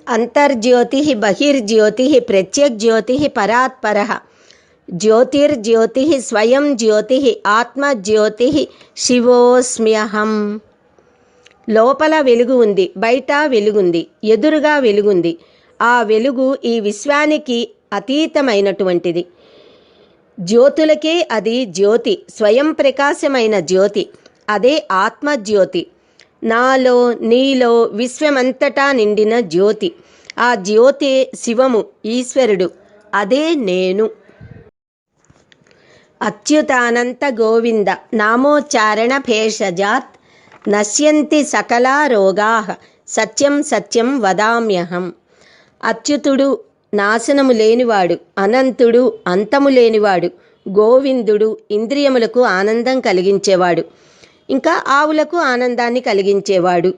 అంతర్జ్యోతి బహిర్జ్యోతి ప్రత్యగ్జ్యోతి పరాత్పర జ్యోతిర్జ్యోతి స్వయం జ్యోతి ఆత్మజ్యోతి శివోస్మ్యహం. లోపల వెలుగు ఉంది, బయట వెలుగుంది, ఎదురుగా వెలుగుంది. ఆ వెలుగు ఈ విశ్వానికి అతీతమైనటువంటిది. జ్యోతులకే అది జ్యోతి, స్వయం ప్రకాశమైన జ్యోతి. అదే ఆత్మజ్యోతి. నాలో నీలో విశ్వమంతటా నిండిన జ్యోతి. ఆ జ్యోతి శివము, ఈశ్వరుడు. అదే నేను. అచ్యుతానంత గోవింద నామోచ్చారణ భేషజాత్ నశ్యంతి సకలా రోగాః సత్యం సత్యం వదామ్యహం. అచ్యుతుడు నాశనము లేనివాడు, అనంతుడు అంతము లేనివాడు, గోవిందుడు ఇంద్రియములకు ఆనందం కలిగించేవాడు, ఇంకా ఆవులకు ఆనందాన్ని కలిగించేవాడు,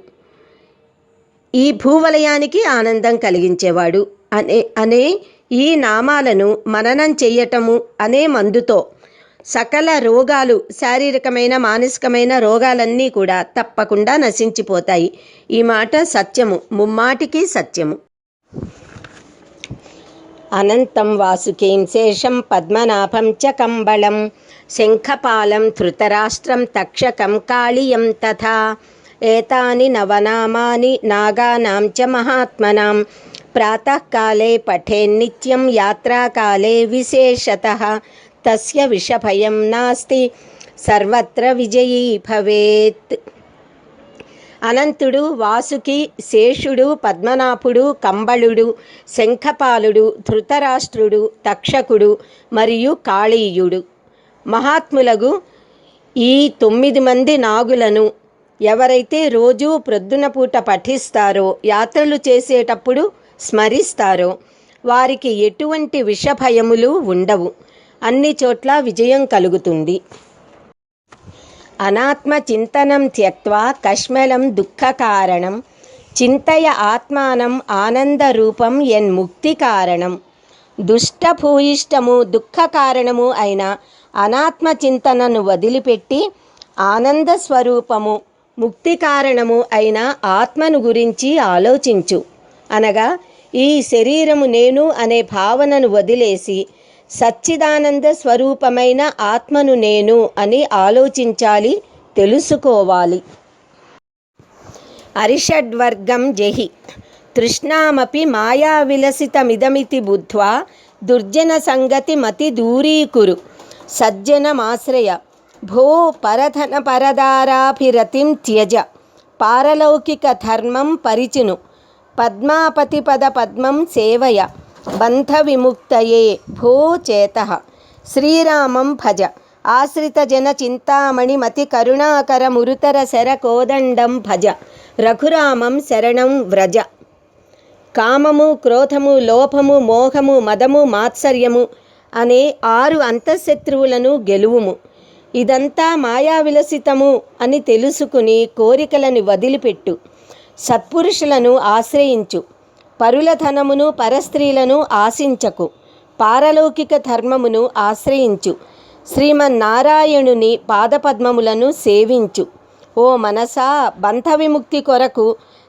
ఈ భూవలయానికి ఆనందం కలిగించేవాడు అనే ఈ నామాలను మననం చెయ్యటము అనే మందుతో సకల రోగాలు, శారీరకమైన మానసికమైన రోగాలన్నీ కూడా తప్పకుండా నశించిపోతాయి. ఈ మాట సత్యము, ముమ్మాటికి సత్యము. అనంతం వాసుకీం శేషం పద్మనాభం చ కంబళం శంఖపాలం ధృతరాష్ట్రం తక్షకం కాళియం తథా ఏతాని నవనామాని నాగానాం చ మహాత్మనాం ప్రాతఃకాలే పఠేన్నిత్యం యాత్రాకాలే విశేషతః తస్య విషభయం నాస్తి సర్వత్ర విజయీ భవేత్. అనంతుడు, వాసుకి, శేషుడు, పద్మనాభుడు, కంబళుడు, శంఖపాలుడు, ధృతరాష్ట్రుడు, తక్షకుడు మరియు కాళీయుడు మహాత్ములగు ఈ 9 మంది నాగులను ఎవరైతే రోజూ ప్రొద్దున పూట పఠిస్తారో, యాత్రలు చేసేటప్పుడు స్మరిస్తారో వారికి ఎటువంటి విషభయములు ఉండవు. అన్ని చోట్ల విజయం కలుగుతుంది. అనాత్మ చింతనం త్యక్త్వా కష్మలం దుఃఖకారణం చింతయ ఆత్మానం ఆనందరూపం యన్ముక్తి కారణం. దుష్టభూయిష్టము, దుఃఖకారణము అయిన అనాత్మ చింతనను వదిలిపెట్టి ఆనంద స్వరూపము, ముక్తి కారణము అయిన ఆత్మను గురించి ఆలోచించు. అనగా ఈ శరీరము నేను అనే భావనను వదిలేసి సచ్చిదానంద స్వరూపమైన ఆత్మను నేను అని ఆలోచించాలి, తెలుసుకోవాలి. అరిషడ్వర్గం జహి తృష్ణామపి మాయావిలసితమిదమితి బుద్ధ్వా దుర్జన సంగతి మతి దూరీకురు సజ్జనమాశ్రయ భో పరధన పరదారాభిరతిం త్యజ పారలౌకిక ధర్మం పరిచును పద్మాపతి పద పద్మం సేవయ బంధ విముక్తయే భో చేతః. శ్రీరామం భజ ఆశ్రిత జన చింతామణి మతి కరుణాకర మురుతర శర కోదండం భజ రఘురామం శరణం వ్రజ. కామము, క్రోధము, లోభము, మోహము, మదము, మాత్సర్యము అనే 6 అంతఃశత్రువులను గెలువుము. ఇదంతా మాయావిలసితము అని తెలుసుకుని కోరికలను వదిలిపెట్టు. సత్పురుషులను ఆశ్రయించు. పరుల ధనమును, పరస్త్రీలను ఆశించకు. పారలౌకిక ధర్మమును ఆశ్రయించు. శ్రీమన్నారాయణుని పాదపద్మములను సేవించు. ఓ మనసా, బంధ విముక్తి కొరకు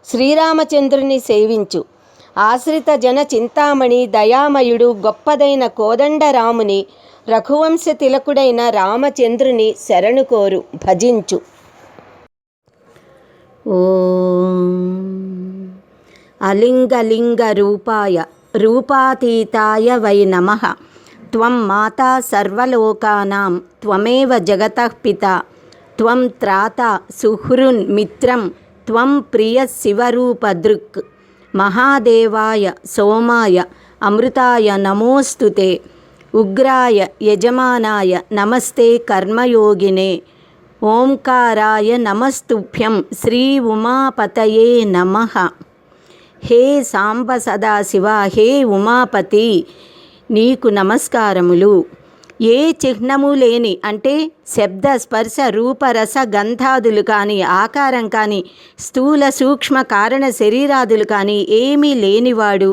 శ్రీరామచంద్రుని సేవించు. ఆశ్రిత జన చింతామణి దయామయుడు గొప్పదైన కోదండరాముని, రఘువంశ తిలకుడైన రామచంద్రుని శరణు కోరు, భజించు. ఓం అలింగలింగ రూపాయ రూపాతీతాయ వై నమః. త్వం మాతా సర్వలోకానాం త్వమేవ జగతః పితా త్వం త్రాతా సుహృన్ మిత్రం త్వం ప్రియ శివరూపదృక్. మహాదేవాయ సోమాయ అమృతాయ నమోస్తుతే ఉగ్రాయ యజమానాయ నమస్తే కర్మయోగినే. ఓంకారాయ నమస్తుభ్యం శ్రీ ఉమాపతయే నమః. హే సాంబ సదాశివ, హే ఉమాపతి, నీకు నమస్కారములు. ఏ చిహ్నము లేని అంటే శబ్ద స్పర్శ రూపరస గంధాదులు కానీ, ఆకారం కానీ, స్థూల సూక్ష్మ కారణ శరీరాదులు కానీ ఏమీ లేనివాడు,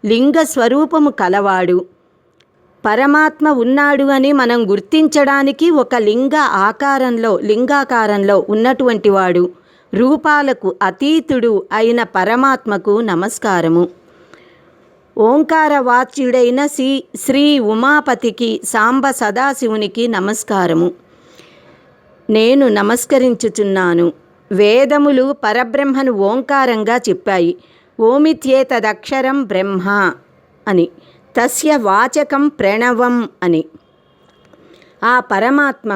లింగ స్వరూపము కలవాడు, పరమాత్మ ఉన్నాడు అని మనం గుర్తించడానికి ఒక లింగాకారంలో ఉన్నటువంటి వాడు, రూపాలకు అతీతుడు అయిన పరమాత్మకు నమస్కారము. ఓంకారవాచ్యుడైన శ్రీ ఉమాపతికి సాంబ సదాశివునికి నమస్కారము. నేను నమస్కరించుచున్నాను. వేదములు పరబ్రహ్మను ఓంకారంగా చెప్పాయి. ఓమిత్యేతదక్షరం బ్రహ్మ అని, తస్య వాచకం ప్రణవం అని. ఆ పరమాత్మ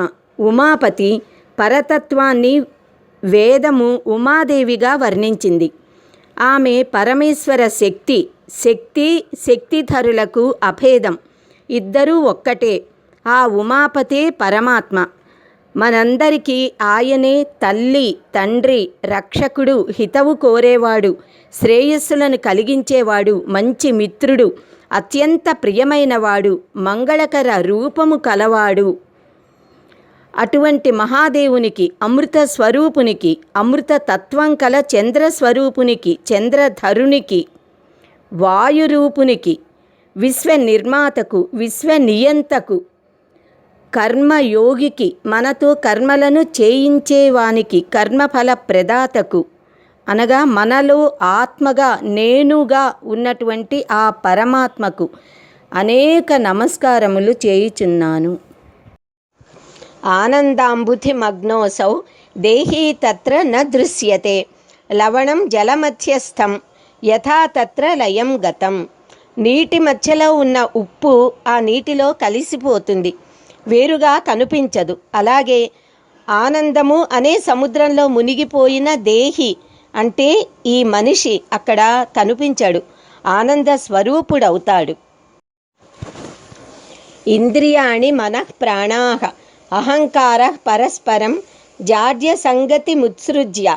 ఉమాపతి పరతత్వాన్ని వేదము ఉమాదేవిగా వర్ణించింది. ఆమె పరమేశ్వర శక్తిధరులకు అభేదం, ఇద్దరూ ఒక్కటే. ఆ ఉమాపతే పరమాత్మ. మనందరికీ ఆయనే తల్లి, తండ్రి, రక్షకుడు, హితవు కోరేవాడు, శ్రేయస్సులను కలిగించేవాడు, మంచి మిత్రుడు, అత్యంత ప్రియమైనవాడు, మంగళకర రూపము కలవాడు. అటువంటి మహాదేవునికి, అమృత స్వరూపునికి, అమృత తత్వం కల చంద్రస్వరూపునికి, చంద్రధరునికి, వాయురూపునికి, విశ్వనిర్మాతకు, విశ్వనియంతకు, కర్మయోగికి, మనతో కర్మలను చేయించేవానికి, కర్మఫల ప్రదాతకు, అనగా మనలో ఆత్మగా నేనుగా ఉన్నటువంటి ఆ పరమాత్మకు అనేక నమస్కారములు చేయుచున్నాను. ఆనందాంబుధి మగ్నోసౌ దేహీ తత్ర న దృశ్యతే, లవణం జలమధ్యస్థం యథా తత్ర లయం గతం. నీటి మధ్యలో ఉన్న ఉప్పు ఆ నీటిలో కలిసిపోతుంది, వేరుగా కనిపించదు. అలాగే ఆనందము అనే సముద్రంలో మునిగిపోయిన దేహి అంటే ఈ మనిషి అక్కడ కనిపించడు, ఆనంద స్వరూపుడవుతాడు. ఇంద్రియాణి మనః ప్రాణాః అహంకారః పరస్పరం జాడ్య సంగతి ముత్సృజ్య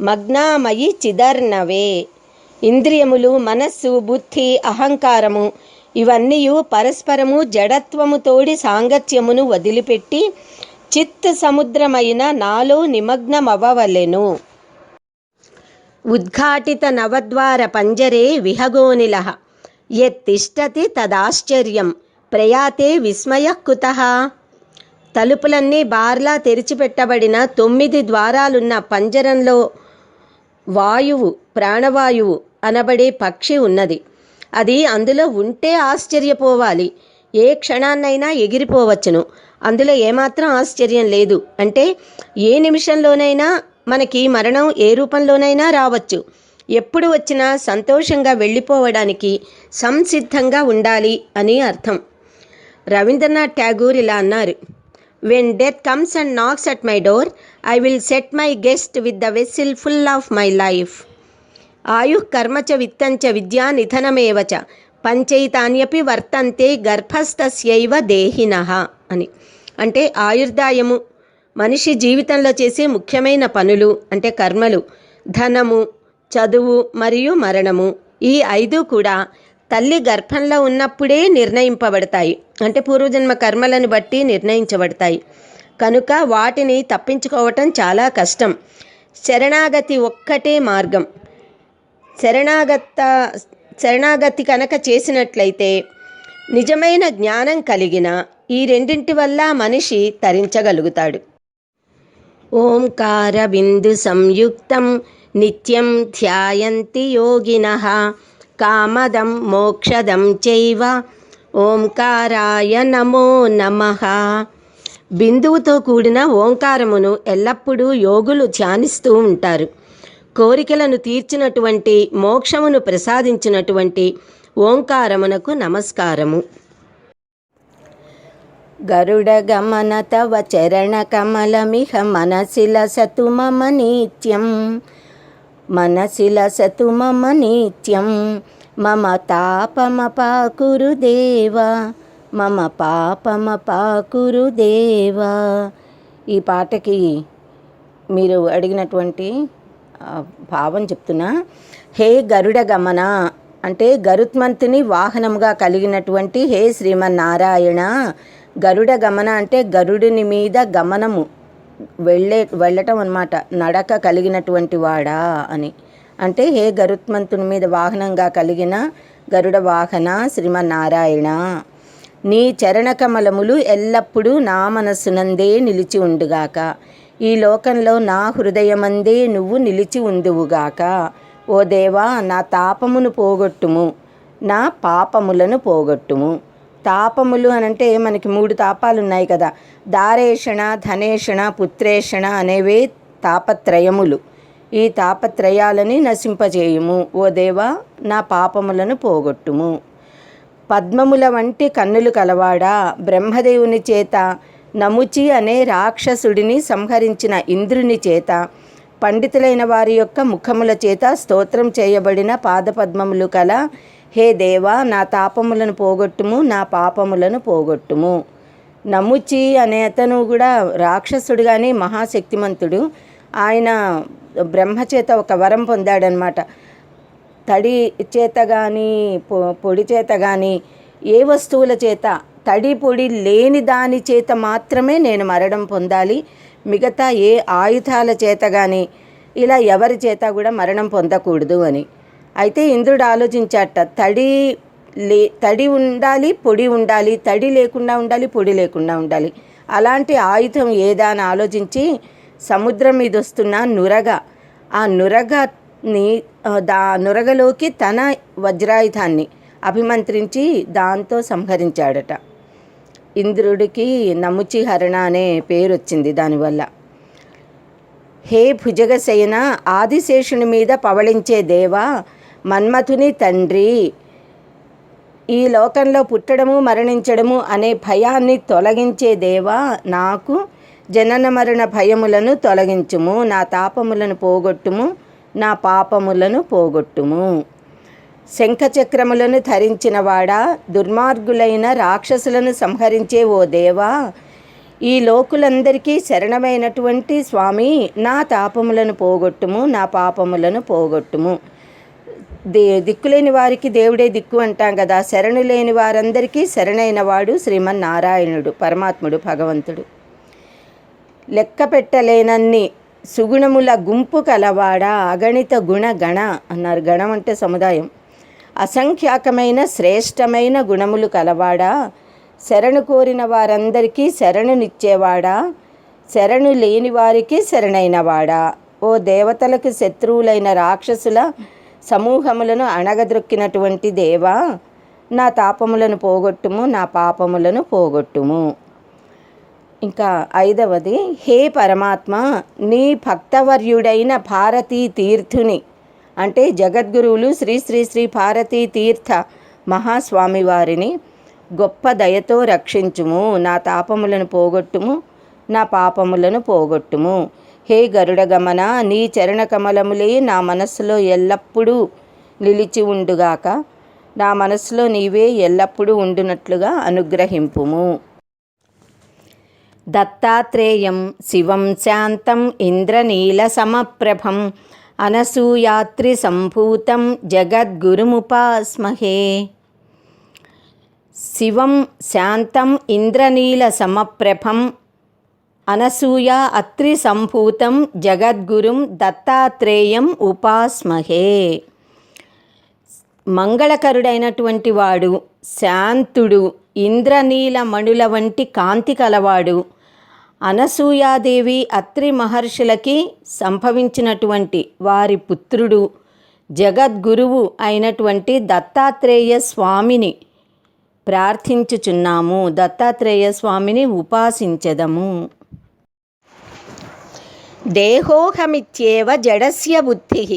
మగ్నామయి చిదర్నవే. ఇంద్రియములు, మనస్సు, బుద్ధి, అహంకారము ఇవన్నీ పరస్పరము జడత్వముతోడి సాంగత్యమును వదిలిపెట్టి చిత్ సముద్రమైన నాలో నిమగ్నమవ్వవలెను. ఉద్ఘాటిత నవద్వార పంజరే విహగోనిలః యత్తిష్టతి తదాశ్చర్యం ప్రయాతే విస్మయః కుతః. తలుపులన్నీ బార్లా తెరిచిపెట్టబడిన 9 ద్వారాలున్న పంజరంలో వాయువు, ప్రాణవాయువు అనబడే పక్షి ఉన్నది. అది అందులో ఉంటే ఆశ్చర్యపోవాలి, ఏ క్షణాన్నైనా ఎగిరిపోవచ్చును. అందులో ఏమాత్రం ఆశ్చర్యం లేదు. అంటే ఏ నిమిషంలోనైనా మనకి మరణం ఏ రూపంలోనైనా రావచ్చు. ఎప్పుడు వచ్చినా సంతోషంగా వెళ్ళిపోవడానికి సంసిద్ధంగా ఉండాలి అని అర్థం. రవీంద్రనాథ్ ఠాగూర్ ఇలా అన్నారు, when death comes and knocks at my door I will set my guest with the vessel full of my life. ఆయు కర్మచ విత్తంచ విద్యా నిధనమేవ చ పంచైతాన్యపి వర్తంతే గర్భస్థస్యైవ దేహినః అని. అంటే ఆయుర్దాయము, మనిషి జీవితంలో చేసే ముఖ్యమైన పనులు అంటే కర్మలు, ధనము, చదువు మరియు మరణము, ఈ 5 కూడా తల్లి గర్భంలో ఉన్నప్పుడే నిర్ణయింపబడతాయి. అంటే పూర్వజన్మ కర్మలను బట్టి నిర్ణయించబడతాయి. కనుక వాటిని తప్పించుకోవటం చాలా కష్టం. శరణాగతి ఒక్కటే మార్గం. శరణాగతి కనుక చేసినట్లయితే నిజమైన జ్ఞానం కలిగిన ఈ రెండింటి వల్ల మనిషి తరించగలుగుతాడు. ఓంకార బిందు సంయుక్తం నిత్యం ధ్యాయంతి యోగినః కామదం మోక్షదం చైవ ఓంకారాయ నమో నమః. బిందువుతో కూడిన ఓంకారమును ఎల్లప్పుడూ యోగులు ధ్యానిస్తూ ఉంటారు. కోరికలను తీర్చినటువంటి, మోక్షమును ప్రసాదించినటువంటి ఓంకారమునకు నమస్కారము. గరుడ గమన తవ చరణ కమలమిహ మనసిలసతు మమ నిత్యం, మనసిలసతు మమ నిత్యం, మమ తాపమపాకురు దేవా, మమ పాపమపాకురు దేవా. ఈ పాటకి మీరు అడిగినటువంటి భావం చెప్తున్నా. హే గరుడ గమన అంటే గరుత్మంతుని వాహనంగా కలిగినటువంటి హే శ్రీమన్నారాయణ. గరుడ గమన అంటే గరుడిని మీద గమనము, వెళ్ళటం అన్నమాట, నడక కలిగినటువంటి వాడా అని. అంటే హే గరుత్మంతుని మీద వాహనంగా కలిగిన గరుడ వాహన శ్రీమన్నారాయణ, నీ చరణకమలములు ఎల్లప్పుడూ నా మనస్సునందే నిలిచి ఉండుగాక. ఈ లోకంలో నా హృదయమందే నువ్వు నిలిచి ఉందువుగాక. ఓ దేవా, నా తాపమును పోగొట్టుము, నా పాపములను పోగొట్టుము. తాపములు అనంటే మనకి 3 తాపాలు ఉన్నాయి కదా. దారేషణ, ధనేషణ, పుత్రేషణ అనేవే తాపత్రయములు. ఈ తాపత్రయాలని నశింపజేయుము. ఓ దేవా, నా పాపములను పోగొట్టుము. పద్మముల వంటి కన్నులు కలవాడా, బ్రహ్మదేవుని చేత నముచి అనే రాక్షసుడిని సంహరించిన ఇంద్రుని చేత, పండితులైన వారి యొక్క ముఖముల చేత స్తోత్రం చేయబడిన పాదపద్మములు కల హే దేవా, నా తాపములను పోగొట్టుము, నా పాపములను పోగొట్టుము. నముచి అనే అతను కూడా రాక్షసుడు కానీ మహాశక్తిమంతుడు. ఆయన బ్రహ్మచేత ఒక వరం పొందాడనమాట. తడి చేత కానీ పొడి చేత కానీ ఏ వస్తువుల చేత, తడి పొడి లేని దాని చేత మాత్రమే నేను మరణం పొందాలి, మిగతా ఏ ఆయుధాల చేత కానీ ఇలా ఎవరి చేత కూడా మరణం పొందకూడదు అని. అయితే ఇంద్రుడు ఆలోచించాట, తడి ఉండాలి, పొడి ఉండాలి, తడి లేకుండా ఉండాలి, పొడి లేకుండా ఉండాలి. అలాంటి ఆయుధం ఏదా అని ఆలోచించి సముద్రం మీద వస్తున్న నురగ, ఆ నురగలోకి తన వజ్రాయుధాన్ని అభిమంత్రించి దాంతో సంహరించాడట. ఇంద్రుడికి నముచిహరణ అనే పేరు వచ్చింది దానివల్ల. హే భుజగశయన, ఆదిశేషుని మీద పవళించే దేవా, మన్మథుని తండ్రి, ఈ లోకంలో పుట్టడము మరణించడము అనే భయాన్ని తొలగించే దేవా, నాకు జనన మరణ భయములను తొలగించుము, నా తాపములను పోగొట్టుము, నా పాపములను పోగొట్టుము. శంఖచక్రములను ధరించిన వాడా, దుర్మార్గులైన రాక్షసులను సంహరించే ఓ దేవా, ఈ లోకులందరికీ శరణమైనటువంటి స్వామి, నా తాపములను పోగొట్టుము, నా పాపములను పోగొట్టుము. దిక్కులేని వారికి దేవుడే దిక్కు అంటాం కదా. శరణు లేని వారందరికీ శరణైన వాడు శ్రీమన్నారాయణుడు, పరమాత్ముడు, భగవంతుడు. లెక్క పెట్టలేనన్ని సుగుణముల గుంపు కలవాడా, అగణిత గుణ గణ అన్నారు. గణం అంటే సముదాయం. అసంఖ్యాకమైన శ్రేష్టమైన గుణములు కలవాడా, శరణు కోరిన వారందరికీ శరణునిచ్చేవాడా, శరణు లేని వారికి శరణైనవాడా, ఓ దేవతలకు శత్రువులైన రాక్షసుల సమూహములను అణగద్రొక్కినటువంటి దేవా, నా తాపములను పోగొట్టుము, నా పాపములను పోగొట్టుము. ఇంకా 5వది, హే పరమాత్మ, నీ భక్తవర్యుడైన భారతీ తీర్థుని అంటే జగద్గురువులు శ్రీ శ్రీ శ్రీ భారతీ తీర్థ మహాస్వామి వారిని గొప్ప దయతో రక్షించుము, నా తాపములను పోగొట్టుము, నా పాపములను పోగొట్టుము. హే గరుడ గమన, నీ చరణ కమలములే నా మనస్సులో ఎల్లప్పుడూ నిలిచి ఉండుగాక, నా మనస్సులో నీవే ఎల్లప్పుడూ ఉండునట్లుగా అనుగ్రహింపుము. దత్తాత్రేయం శివం శాంతం ఇంద్రనీల సమప్రభం అనసూయాత్రి సంభూతం జగద్గురుముపాస్మహే. శివం శాంతం ఇంద్రనీల సమప్రభం అనసూయ అత్రి సంభూతం జగద్గురుం దత్తాత్రేయం ఉపాస్మహే. మంగళకరుడైనటువంటి వాడు, శాంతుడు, ఇంద్రనీల మణుల వంటి కాంతి కలవాడు, అనసూయాదేవి అత్రి మహర్షులకి సంభవించినటువంటి వారి పుత్రుడు, జగద్గురువు అయినటువంటి దత్తాత్రేయ స్వామిని ప్రార్థించుచున్నాము. దత్తాత్రేయ స్వామిని ఉపాసించెదము. దేహోహమిత్యేవ జడస్య బుద్ధిః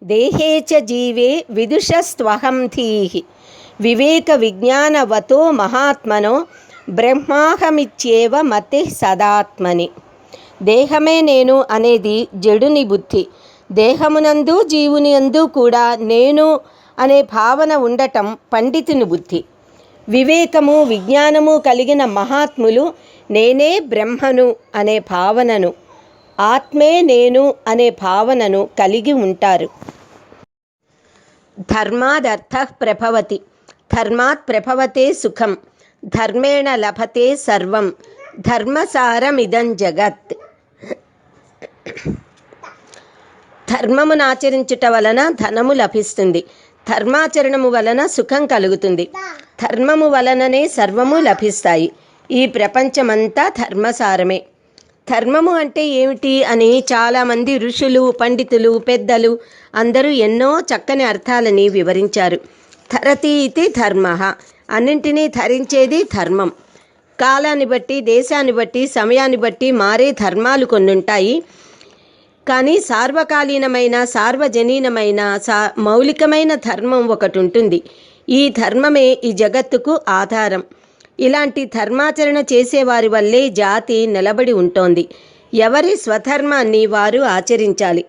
దేహే చ జీవే విదుషస్త్వహం ధీః వివేక విజ్ఞానవతో మహాత్మనో బ్రహ్మాహమిత్యేవ మతిః సదాత్మని. దేహమే నేను అనేది జడుని బుద్ధి. దేహమునందు జీవుని యందు కూడా నేను అనే భావన ఉండటం పండితుని బుద్ధి. వివేకము విజ్ఞానము కలిగిన మహాత్ములు నేనే బ్రహ్మను అనే భావనను, ఆత్మే నేను అనే భావనను కలిగి ఉంటారు. ధర్మాదర్థః ప్రభవతి, ధర్మాత్ ప్రభవతే సుఖం, ధర్మేణ లభతే సర్వం, ధర్మసారమిదం జగత్. ధర్మమును ఆచరించుట వలన ధనము లభిస్తుంది, ధర్మాచరణము వలన సుఖం కలుగుతుంది, ధర్మము వలననే సర్వము లభిస్తాయి. ఈ ప్రపంచమంతా ధర్మసారమే. ధర్మము అంటే ఏమిటి అని చాలామంది ఋషులు, పండితులు, పెద్దలు అందరూ ఎన్నో చక్కని అర్థాలని వివరించారు. ధరతి ఇది ధర్మ, అన్నింటినీ ధరించేది ధర్మం. కాలాన్ని బట్టి, దేశాన్ని బట్టి, సమయాన్ని బట్టి మారే ధర్మాలు కొన్ని ఉంటాయి. కానీ సార్వకాలీనమైన, సార్వజనీనమైన, మౌలికమైన ధర్మం ఒకటి ఉంటుంది. ఈ ధర్మమే ఈ జగత్తుకు ఆధారం. ఇలాంటి ధర్మాచరణ చేసేవారి వల్లే జాతి నిలబడి ఉంటోంది. ఎవరి స్వధర్మాన్ని వారు ఆచరించాలి.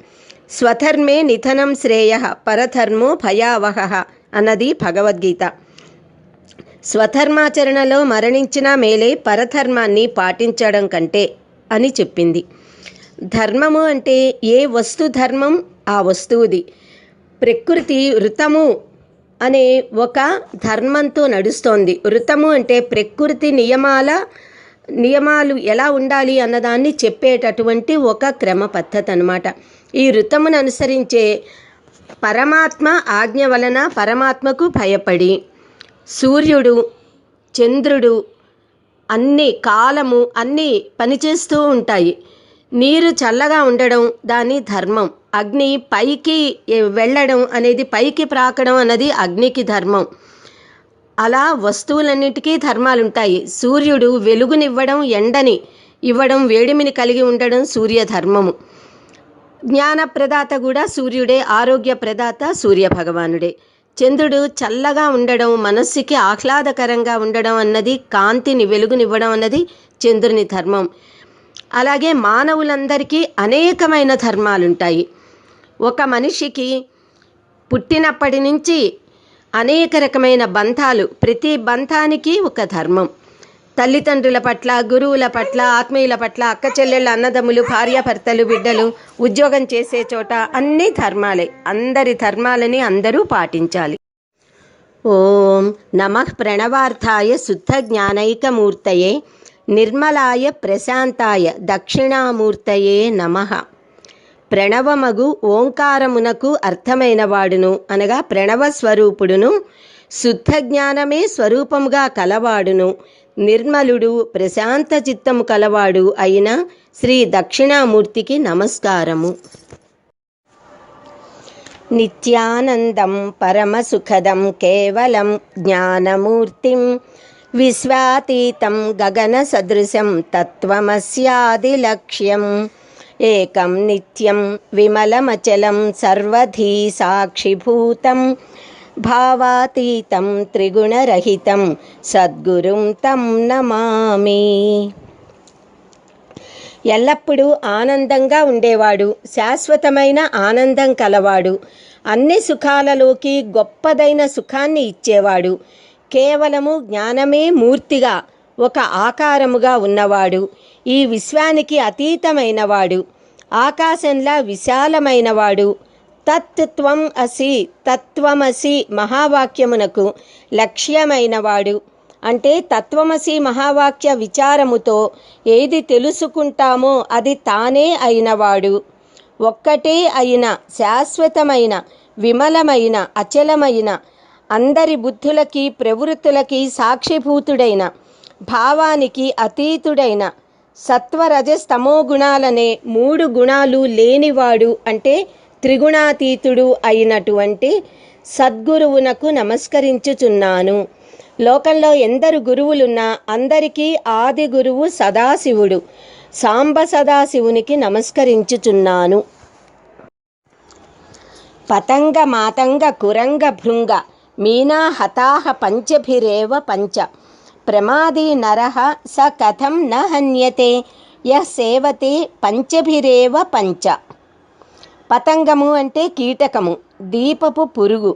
స్వధర్మే నిధనం శ్రేయః పరధర్మో భయావహః అన్నది భగవద్గీత. స్వధర్మాచరణలో మరణించినా మేలే పరధర్మాన్ని పాటించడం కంటే అని చెప్పింది. ధర్మము అంటే ఏ వస్తు ధర్మం ఆ వస్తువుది. ప్రకృతి ఋతము అనే ఒక ధర్మంతో నడుస్తోంది. ఋతము అంటే ప్రకృతి నియమాలు ఎలా ఉండాలి అన్నదాన్ని చెప్పేటటువంటి ఒక క్రమ పద్ధతి అన్నమాట. ఈ ఋతమును అనుసరించే పరమాత్మ ఆజ్ఞ వలన పరమాత్మకు భయపడి సూర్యుడు, చంద్రుడు, అన్ని కాలము అన్నీ పనిచేస్తూ ఉంటాయి. నీరు చల్లగా ఉండడం దాని ధర్మం. అగ్ని పైకి వెళ్ళడం అనేది, పైకి ప్రాకడం అన్నది అగ్నికి ధర్మం. అలా వస్తువులన్నిటికీ ధర్మాలు ఉంటాయి. సూర్యుడు వెలుగునివ్వడం, ఎండని ఇవ్వడం, వేడిమిని కలిగి ఉండడం సూర్య ధర్మము. జ్ఞాన ప్రదాత కూడా సూర్యుడే, ఆరోగ్య ప్రదాత సూర్య భగవానుడే. చంద్రుడు చల్లగా ఉండడం, మనస్సుకి ఆహ్లాదకరంగా ఉండడం అన్నది, కాంతిని వెలుగునివ్వడం అన్నది చంద్రుని ధర్మం. అలాగే మానవులందరికీ అనేకమైన ధర్మాలుంటాయి. ఒక మనిషికి పుట్టినప్పటి నుంచి అనేక రకమైన బంధాలు, ప్రతి బంధానికి ఒక ధర్మం. తల్లిదండ్రుల పట్ల, గురువుల పట్ల, ఆత్మీయుల పట్ల, అక్క చెల్లెళ్ళ, అన్నదమ్ములు, భార్యాభర్తలు, బిడ్డలు, ఉద్యోగం చేసే చోట అన్ని ధర్మాలే. అందరి ధర్మాలని అందరూ పాటించాలి. ఓం నమః ప్రణవార్థాయ శుద్ధ జ్ఞానైకమూర్తయే నిర్మలాయ ప్రశాంతాయ దక్షిణామూర్తయే నమః. ప్రణవమగు ఓంకారమునకు అర్థమైన వాడును అనగా ప్రణవ స్వరూపుడును, శుద్ధ జ్ఞానమే స్వరూపముగా కలవాడును, నిర్మలుడు, ప్రశాంత చిత్తము కలవాడు అయిన శ్రీ దక్షిణామూర్తికి నమస్కారము. నిత్యానందం పరమసుఖదం కేవలం జ్ఞానమూర్తిం విశ్వాతీతం గగన సదృశం తత్వమస్యాదిలక్ష్యం ఏకం నిత్యం విమలమచలం సర్వధీ సాక్షిభూతం భావాతీతం త్రిగుణరహితం సద్గురుం తం నమామి. ఎల్లప్పుడూ ఆనందంగా ఉండేవాడు, శాశ్వతమైన ఆనందం కలవాడు, అన్ని సుఖాలలోకి గొప్పదైన సుఖాన్ని ఇచ్చేవాడు, కేవలము జ్ఞానమే మూర్తిగా ఒక ఆకారముగా ఉన్నవాడు, ఈ విశ్వానికి అతీతమైనవాడు, ఆకాశంలా విశాలమైనవాడు, తత్వం అసి, తత్వమసి మహావాక్యమునకు లక్ష్యమైనవాడు. అంటే తత్వమసి మహావాక్య విచారముతో ఏది తెలుసుకుంటామో అది తానే అయినవాడు, ఒక్కటే అయిన శాశ్వతమైన, విమలమైన, అచలమైన, అందరి బుద్ధులకి ప్రవృత్తులకి సాక్షిభూతుడైన, భావానికి అతీతుడైన, సత్వరజస్తమో గుణాలనే 3 గుణాలు లేనివాడు, అంటే త్రిగుణాతీతుడు అయినటువంటి సద్గురువునకు నమస్కరించుచున్నాను. లోకంలో ఎందరు గురువులున్నా అందరికీ ఆది గురువు సదాశివుడు. సాంబ సదాశివునికి నమస్కరించుచున్నాను. పతంగ మాతంగ కురంగ భృంగ మీనా హతాహ పంచభిరేవ పంచ ప్రమాదీ నరః స కథం న హన్యతే యః సేవతే పంచభిరేవ పంచ. పతంగము అంటే కీటకము, దీపపు పురుగు.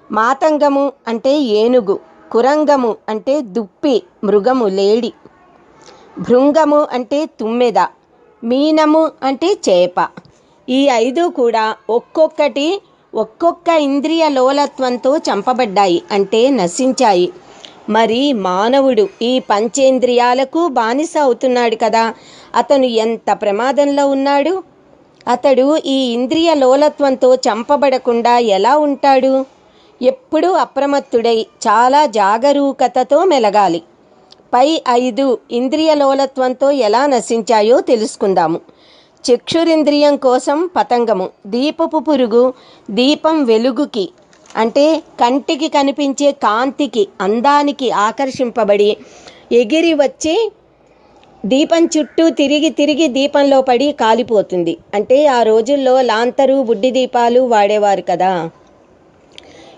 మాతంగము అంటే ఏనుగు, కురంగము అంటే దుప్పి మృగము లేడి, భృంగము అంటే తుమ్మెద, మీనము అంటే చేప. ఈ 5 కూడా ఒక్కొక్కటి ఒక్కొక్క ఇంద్రియ లోలత్వంతో చంపబడ్డాయి, అంటే నశించాయి. మరి మానవుడు ఈ పంచేంద్రియాలకు బానిస అవుతున్నాడు కదా, అతను ఎంత ప్రమాదంలో ఉన్నాడు? అతడు ఈ ఇంద్రియ లోలత్వంతో చంపబడకుండా ఎలా ఉంటాడు? ఎప్పుడూ అప్రమత్తుడై చాలా జాగరూకతతో మెలగాలి. పై 5 ఇంద్రియ లోలత్వంతో ఎలా నశించాయో తెలుసుకుందాము. చక్షురింద్రియం కోసం పతంగము, దీపపు పురుగు దీపం వెలుగుకి అంటే కంటికి కనిపించే కాంతికి, అందానికి ఆకర్షింపబడి ఎగిరి వచ్చి దీపం చుట్టూ తిరిగి తిరిగి దీపంలో పడి కాలిపోతుంది. అంటే ఆ రోజుల్లో లాంతరు, బుడ్డి దీపాలు వాడేవారు కదా.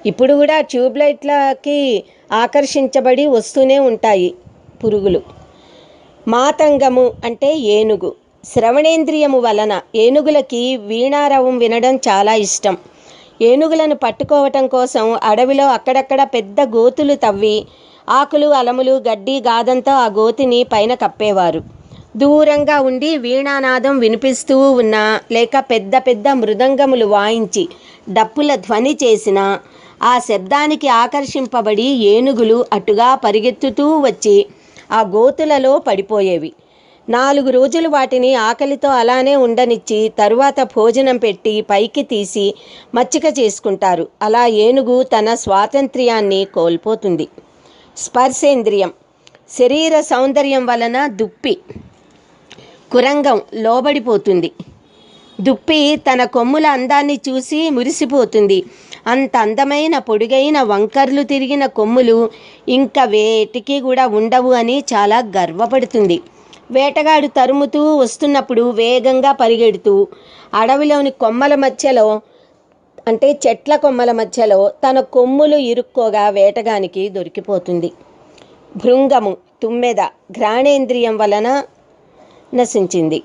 ఇప్పుడు కూడా ట్యూబ్లైట్లకి ఆకర్షించబడి వస్తూనే ఉంటాయి పురుగులు. మాతంగము అంటే ఏనుగు. శ్రవణేంద్రియము వలన ఏనుగులకి వీణారవం వినడం చాలా ఇష్టం. ఏనుగులను పట్టుకోవటం కోసం అడవిలో అక్కడక్కడ పెద్ద గోతులు తవ్వి ఆకులు, అలములు, గడ్డి, గాదంతో ఆ గోతిని పైన కప్పేవారు. దూరంగా ఉండి వీణానాదం వినిపిస్తూ ఉన్నా, లేక పెద్ద పెద్ద మృదంగములు వాయించి డప్పుల ధ్వని చేసిన ఆ శబ్దానికి ఆకర్షింపబడి ఏనుగులు అటుగా పరిగెత్తుతూ వచ్చి ఆ గోతులలో పడిపోయేవి. 4 రోజులు వాటిని ఆకలితో అలానే ఉండనిచ్చి తరువాత భోజనం పెట్టి పైకి తీసి మచ్చిక చేసుకుంటారు. అలా ఏనుగు తన స్వాతంత్ర్యాన్ని కోల్పోతుంది. స్పర్శేంద్రియం. శరీర సౌందర్యం వలన దుప్పి, కురంగం లోబడిపోతుంది. దుప్పి తన కొమ్ముల అందాన్ని చూసి మురిసిపోతుంది. అంత అందమైన పొడుగైన వంకర్లు తిరిగిన కొమ్ములు ఇంకా వేటికి కూడా ఉండవు అని చాలా గర్వపడుతుంది. వేటగాడు తరుముతూ వస్తున్నప్పుడు వేగంగా పరిగెడుతూ అడవిలోని కొమ్మల మధ్యలో, అంటే చెట్ల కొమ్మల మధ్యలో తన కొమ్ములు ఇరుక్కోగా వేటగానికి దొరికిపోతుంది. భృంగము, తుమ్మెద. ఘ్రాణేంద్రియం వలన నశించింది.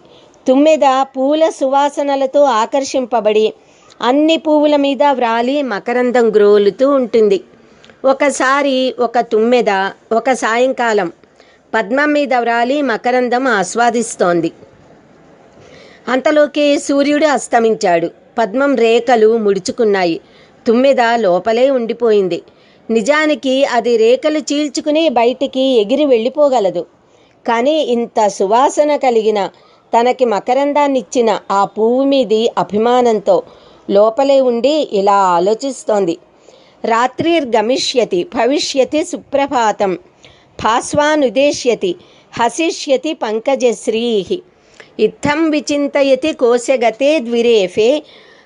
తుమ్మెద పూల సువాసనలతో ఆకర్షింపబడి అన్ని పువ్వుల మీద వ్రాలి మకరందం గ్రోలుతూ ఉంటుంది. ఒకసారి ఒక తుమ్మెద ఒక సాయంకాలం పద్మం మీద వ్రాలి మకరందం ఆస్వాదిస్తోంది. అంతలోకే సూర్యుడు అస్తమించాడు. పద్మం రేఖలు ముడుచుకున్నాయి. తుమ్మెద లోపలే ఉండిపోయింది. నిజానికి అది రేఖలు చీల్చుకుని బయటికి ఎగిరి వెళ్ళిపోగలదు. కానీ ఇంత సువాసన కలిగిన, తనకి మకరందాన్నిచ్చిన ఆ పువ్వు మీది అభిమానంతో లోపలే ఉండి ఇలా ఆలోచిస్తోంది. రాత్రిర్గమిష్యతి భవిష్యతి సుప్రభాతం భాస్వానుదేశ్యతి హసిష్యతి పంకజశ్రీః ఇత్థం విచింతయతి కోశగతే ద్విరేఫే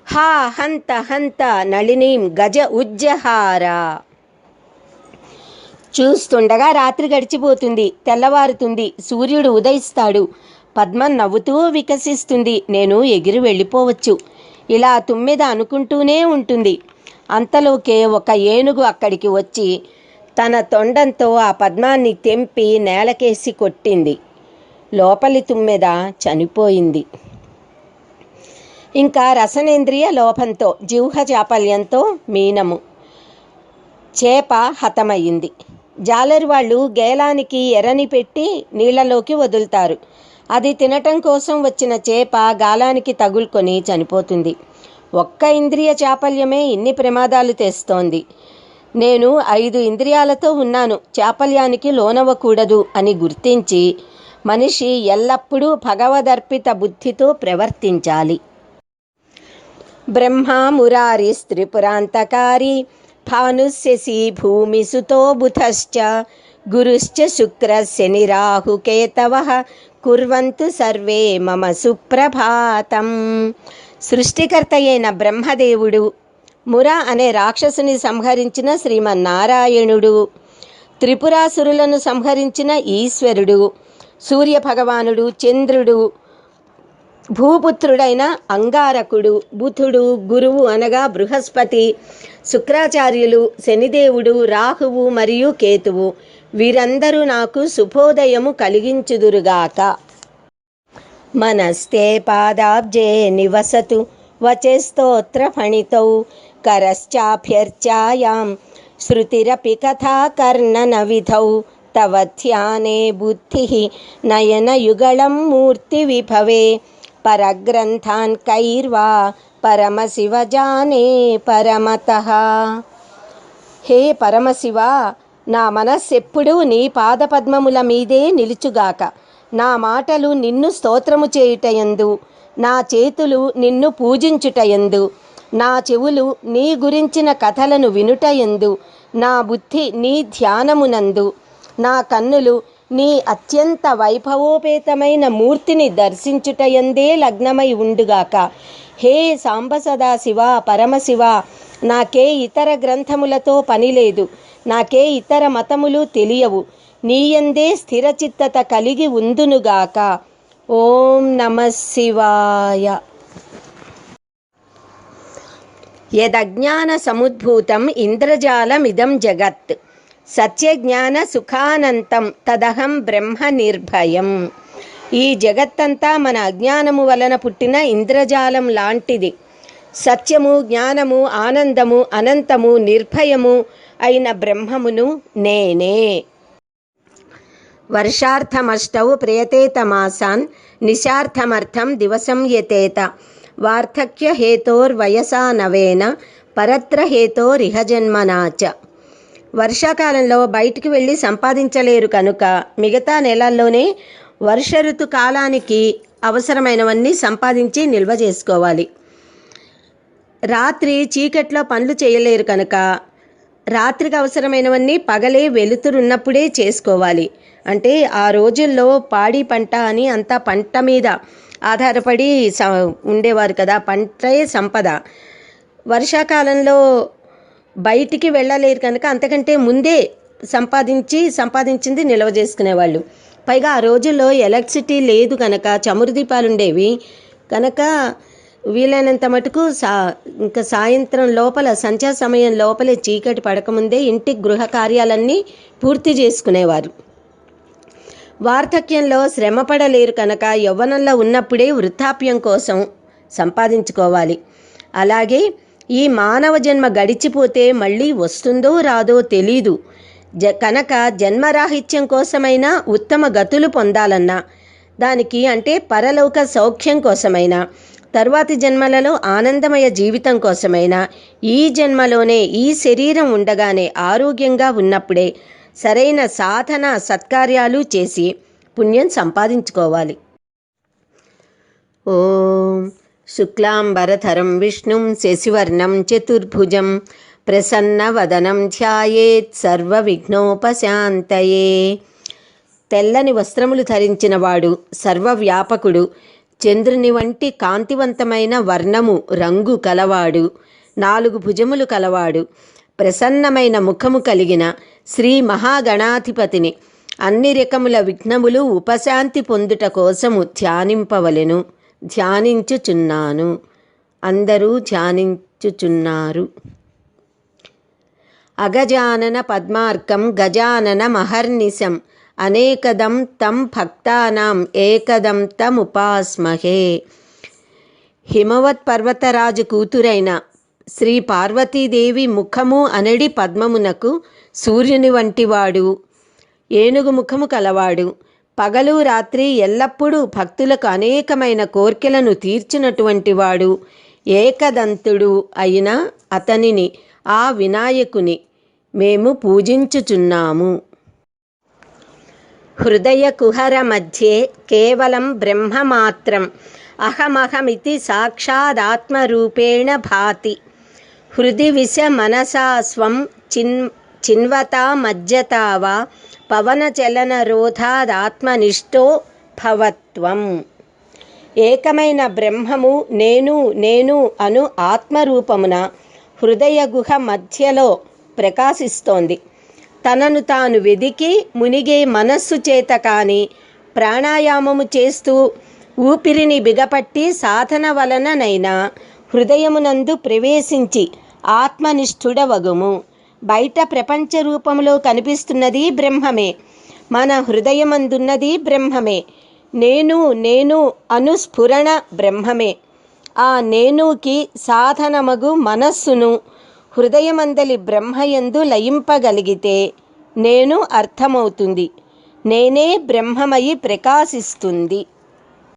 హా హంత హంత నళినీం గజ ఉజ్జహార. చూస్తుండగా రాత్రి గడిచిపోతుంది. తెల్లవారుతుంది. సూర్యుడు ఉదయిస్తాడు. పద్మం నవ్వుతూ వికసిస్తుంది. నేను ఎగిరి వెళ్ళిపోవచ్చు, ఇలా తుమ్మెద అనుకుంటూనే ఉంటుంది. అంతలోకే ఒక ఏనుగు అక్కడికి వచ్చి తన తొండంతో ఆ పద్మాన్ని తెంపి నేలకేసి కొట్టింది. లోపలి తుమ్మెద చనిపోయింది. ఇంకా రసనేంద్రియ లోపంతో, జిహ్వ చాపల్యంతో మీనము, చేప హతమయ్యింది. జాలరి వాళ్ళు గేలానికి ఎర్రని పెట్టి నీళ్లలోకి వదులుతారు. అది తినటం కోసం వచ్చిన చేప గాలానికి తగులుకొని చనిపోతుంది. ఒక్క ఇంద్రియ చాపల్యమే ఇన్ని ప్రమాదాలు తెస్తోంది. నేను 5 ఇంద్రియాలతో ఉన్నాను, చాపల్యానికి లోనవ్వకూడదు అని గుర్తించి మనిషి ఎల్లప్పుడూ భగవదర్పిత బుద్ధితో ప్రవర్తించాలి. బ్రహ్మ మురారి త్రిపురాంతకారి భానుశశి భూమిసుతో బుధశ్చ గురుశ్చ శుక్ర శని రాహు కేతవః కుర్వంతు సర్వే మమ సుప్రభాతం. సృష్టికర్త అయిన బ్రహ్మదేవుడు, ముర అనే రాక్షసుని సంహరించిన శ్రీమన్నారాయణుడు, త్రిపురాసురులను సంహరించిన ఈశ్వరుడు, సూర్యభగవానుడు, చంద్రుడు, భూపుత్రుడైన అంగారకుడు, బుధుడు, గురువు అనగా బృహస్పతి, శుక్రాచార్యులు, శనిదేవుడు, రాహువు మరియు కేతువు, వీరందరూ నాకు శుభోదయము కలిగించుదురుగాక. మనస్తే పాదాబ్జే నివసతు వచేస్తోత్ర ఫణితౌ కరశ్చాభ్యర్చాయాం శృతిరపి కథా కర్ణన విధౌ తవ ధ్యానే బుద్ధిః నయనయుగళం మూర్తి విభవే పరగ్రంథాన్ కైర్వా పరమశివ జానే పరమతః. హే పరమశివ, నా మనస్సెప్పుడూ నీ పాదపద్మముల మీదే నిలుచుగాక. నా మాటలు నిన్ను స్తోత్రము చేయుటయందు, నా చేతులు నిన్ను పూజించుటయందు, నా చెవులు నీ గురించిన కథలను వినుటయందు, నా బుద్ధి నీ ధ్యానమునందు, నా కన్నులు నీ అత్యంత వైభవోపేతమైన మూర్తిని దర్శించుటయందే లగ్నమై ఉండుగాక. హే సాంబ సదాశివ, పరమశివ, నాకే ఇతర గ్రంథములతో పని లేదు. నాకే ఇతర మతములు తెలియవు. నీయందే స్థిరచిత్తత కలిగి ఉందునుగాక. ఓం నమః శివాయ. యదజ్ఞాన సముద్భూతం ఇంద్రజాలమిదం జగత్ సత్యజ్ఞాన సుఖానంతం తదహం బ్రహ్మ నిర్భయం. ఈ జగత్తంతా మన అజ్ఞానము వలన పుట్టిన ఇంద్రజాలం లాంటిది. సత్యము, జ్ఞానము, ఆనందము, అనంతము, నిర్భయము అయిన బ్రహ్మమును నేనే. వర్షార్థమష్టౌ ప్రయతేత మాసాన్ నిశార్థమర్థం దివసం యతేత. వార్ధక్య హేతోర్వయసా నవేన పరత్ర హేతోరిహ జన్మనాచ. వర్షాకాలంలో బయటికి వెళ్ళి సంపాదించలేరు కనుక మిగతా నెలల్లోనే వర్ష ఋతు కాలానికి అవసరమైనవన్నీ సంపాదించి నిల్వ చేసుకోవాలి. రాత్రి చీకట్లో పనులు చేయలేరు కనుక రాత్రికి అవసరమైనవన్నీ పగలే వెలుతురున్నప్పుడే చేసుకోవాలి. అంటే ఆ రోజుల్లో పాడి పంట అని అంతా పంట మీద ఆధారపడి ఉండేవారు కదా, పంటే సంపద. వర్షాకాలంలో బయటికి వెళ్ళలేరు కనుక అంతకంటే ముందే సంపాదించింది నిల్వ చేసుకునేవాళ్ళు. పైగా ఆ రోజుల్లో ఎలక్ట్రిసిటీ లేదు కనుక చమురు దీపాలు ఉండేవి కనుక వీలైనంత మటుకు ఇంకా సాయంత్రం లోపల సంధ్యా సమయం లోపలే చీకటి పడకముందే ఇంటి గృహ కార్యాలన్నీ పూర్తి చేసుకునేవారు. వార్ధక్యంలో శ్రమపడలేరు కనుక యవ్వనంలో ఉన్నప్పుడే వృద్ధాప్యం కోసం సంపాదించుకోవాలి. అలాగే ఈ మానవ జన్మ గడిచిపోతే మళ్ళీ వస్తుందో రాదో తెలీదు కనుక జన్మరాహిత్యం కోసమైనా ఉత్తమ గతులు పొందాలన్నా, దానికి అంటే పరలోక సౌఖ్యం కోసమైనా, తరువాతి జన్మలలో ఆనందమయ జీవితం కోసమైనా ఈ జన్మలోనే ఈ శరీరం ఉండగానే ఆరోగ్యంగా ఉన్నప్పుడే సరైన సాధన సత్కార్యాలు చేసి పుణ్యం సంపాదించుకోవాలి. ఓం శుక్లాంబరధరం విష్ణుం శశివర్ణం చతుర్భుజం ప్రసన్నవదనం ధ్యాయేత్ సర్వ విఘ్నోపశాంతయే. తెల్లని వస్త్రములు ధరించినవాడు, సర్వవ్యాపకుడు, చంద్రుని వంటి కాంతివంతమైన వర్ణము రంగు కలవాడు, 4 భుజములు కలవాడు, ప్రసన్నమైన ముఖము కలిగిన శ్రీ మహాగణాధిపతిని అన్ని రకముల విఘ్నములు ఉపశాంతి పొందుట కోసము ధ్యానింపవలెను. ధ్యానించుచున్నాను. అందరూ ధ్యానించుచున్నారు. అగజానన పద్మార్కం గజానన మహర్నిశం అనేకదం తం భక్తానాం ఏకదం తముపాస్మహే. హిమవత్ పర్వతరాజు కూతురైన శ్రీ పార్వతీదేవి ముఖము అనడి పద్మమునకు సూర్యుని వంటివాడు, ఏనుగు ముఖము కలవాడు, పగలు రాత్రి ఎల్లప్పుడూ భక్తులకు అనేకమైన కోర్కెలను తీర్చినటువంటి వాడు, ఏకదంతుడు అయిన అతనిని, ఆ వినాయకుని మేము పూజించుచున్నాము. హృదయ కుహర మధ్యే కేవలం బ్రహ్మమాత్రం అహమహమితి సాక్షాదాత్మరూపేణ భాతి. హృది విశ మనసా స్వం చిన్వతా మజ్జతా వా పవనచలన రోధాదాత్మనిష్టో భవత్వం. ఏకమైన బ్రహ్మము నేను నేను అను ఆత్మరూపమున హృదయ గుహ మధ్యలో ప్రకాశిస్తోంది. తనను తాను వెదికి మునిగే మనస్సు చేత కానీ ప్రాణాయామము చేస్తూ ఊపిరిని బిగపట్టి సాధన వలననైనా హృదయమునందు ప్రవేశించి ఆత్మనిష్ఠుడవగుము. బయట ప్రపంచ రూపంలో కనిపిస్తున్నది బ్రహ్మమే, మన హృదయమందున్నది బ్రహ్మమే. నేను నేను అను స్ఫురణ బ్రహ్మమే. ఆ నేనుకి సాధనమగు మనస్సును హృదయమందలి బ్రహ్మయందు లయింపగలిగితే నేను అర్థమవుతుంది. నేనే బ్రహ్మమయి ప్రకాశిస్తుంది.